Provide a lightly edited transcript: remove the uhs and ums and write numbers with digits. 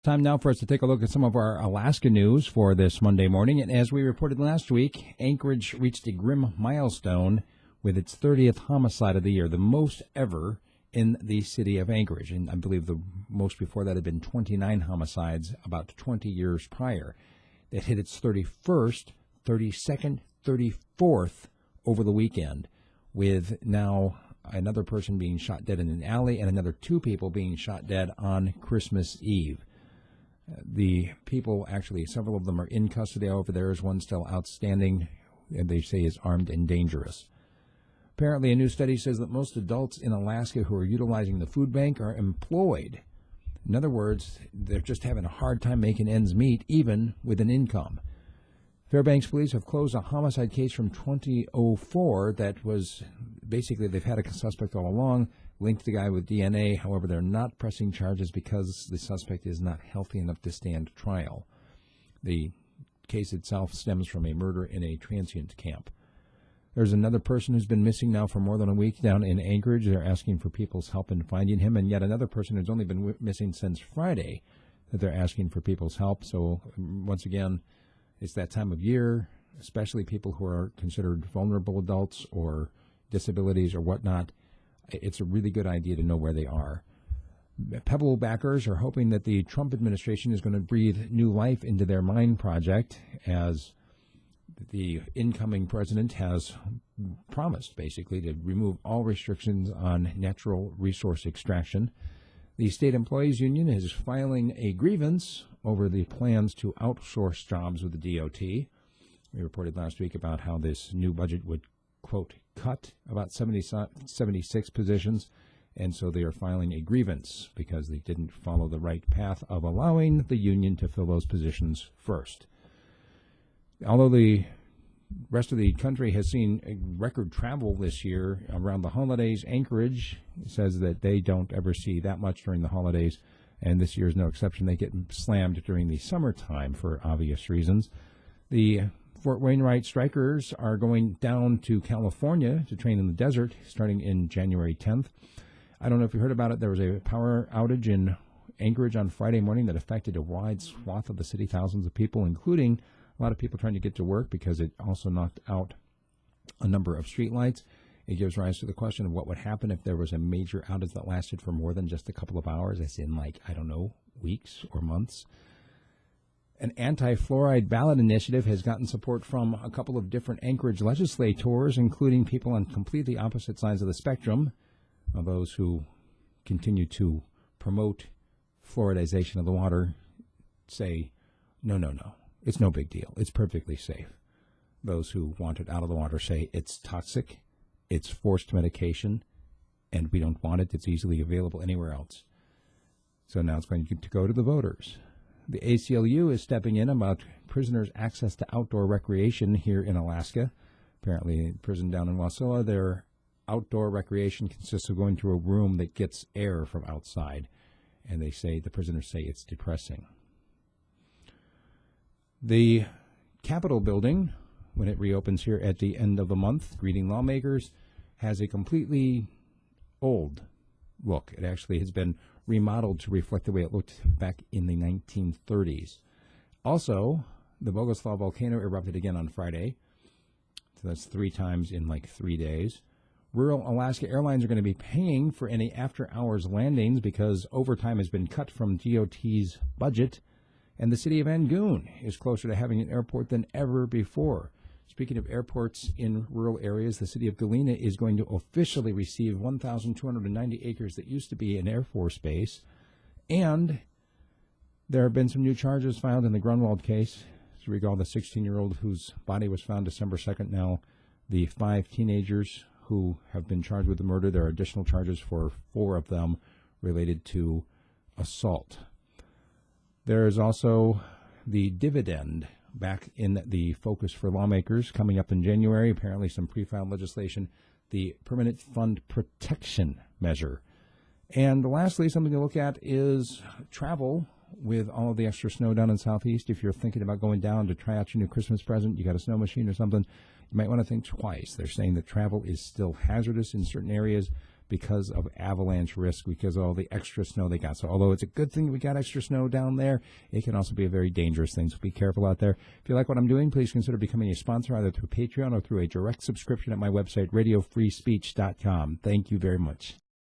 Time now for us to take a look at some of our Alaska news for this Monday morning. And as we reported last week, Anchorage reached a grim milestone with its 30th homicide of the year, the most ever in the city of Anchorage. And I believe the most before that had been 29 homicides about 20 years prior. It hit its 31st, 32nd, 34th over the weekend, with now another person being shot dead in an alley and another two people being shot dead on Christmas Eve. The people, actually, several of them are in custody. However, there is one still outstanding, and they say is armed and dangerous. Apparently, a new study says that most adults in Alaska who are utilizing the food bank are employed. In other words, they're just having a hard time making ends meet, even with an income. Fairbanks police have closed a homicide case from 2004 that was basically, they've had a suspect all along, linked the guy with DNA. However, they're not pressing charges because the suspect is not healthy enough to stand trial. The case itself stems from a murder in a transient camp. There's another person who's been missing now for more than a week down in Anchorage. They're asking for people's help in finding him, and yet another person who's only been missing since Friday that they're asking for people's help. So once again, it's that time of year, especially people who are considered vulnerable adults or disabilities or whatnot. It's a really good idea to know where they are. Pebble backers are hoping that the Trump administration is going to breathe new life into their mine project, as the incoming president has promised, basically, to remove all restrictions on natural resource extraction. The State Employees Union is filing a grievance over the plans to outsource jobs with the DOT. We reported last week about how this new budget would, quote, cut about 76 positions, and so they are filing a grievance because they didn't follow the right path of allowing the union to fill those positions first. Although the rest of the country has seen record travel this year around the holidays, Anchorage says that they don't ever see that much during the holidays, and this year is no exception. They get slammed during the summertime for obvious reasons. The Fort Wainwright strikers are going down to California to train in the desert starting in January 10th. I don't know if you heard about it. There was a power outage in Anchorage on Friday morning that affected a wide swath of the city, thousands of people, including a lot of people trying to get to work, because it also knocked out a number of streetlights. It gives rise to the question of what would happen if there was a major outage that lasted for more than just a couple of hours, as in, like, I don't know, weeks or months. An anti-fluoride ballot initiative has gotten support from a couple of different Anchorage legislators, including people on completely opposite sides of the spectrum, those who continue to promote fluoridization of the water say, no, it's no big deal. It's perfectly safe. Those who want it out of the water say it's toxic, it's forced medication, and we don't want it. It's easily available anywhere else. So now it's going to go to the voters. The ACLU is stepping in about prisoners' access to outdoor recreation here in Alaska. Apparently, in prison down in Wasilla, their outdoor recreation consists of going to a room that gets air from outside, and the prisoners say it's depressing. The Capitol building, when it reopens here at the end of the month, greeting lawmakers, has a completely old look. It actually has been remodeled to reflect the way it looked back in the 1930s. Also, the Bogoslav volcano erupted again on Friday. So that's 3 times in like 3 days. Rural Alaska Airlines are going to be paying for any after-hours landings because overtime has been cut from DOT's budget. And the city of Angoon is closer to having an airport than ever before. Speaking of airports in rural areas, the city of Galena is going to officially receive 1,290 acres that used to be an Air Force base. And there have been some new charges filed in the Grunwald case. As you recall, the 16-year-old whose body was found December 2nd, now the 5 teenagers who have been charged with the murder. There are additional charges for 4 of them related to assault. There is also the dividend back in the focus for lawmakers coming up in January. Apparently some pre-filed legislation, the Permanent Fund Protection Measure. And lastly, something to look at is travel with all of the extra snow down in Southeast. If you're thinking about going down to try out your new Christmas present, you got a snow machine or something, you might want to think twice. They're saying that travel is still hazardous in certain areas. because of avalanche risk, because of all the extra snow they got. So although it's a good thing that we got extra snow down there, it can also be a very dangerous thing. So be careful out there. If you like what I'm doing, please consider becoming a sponsor either through Patreon or through a direct subscription at my website, radiofreespeech.com. Thank you very much.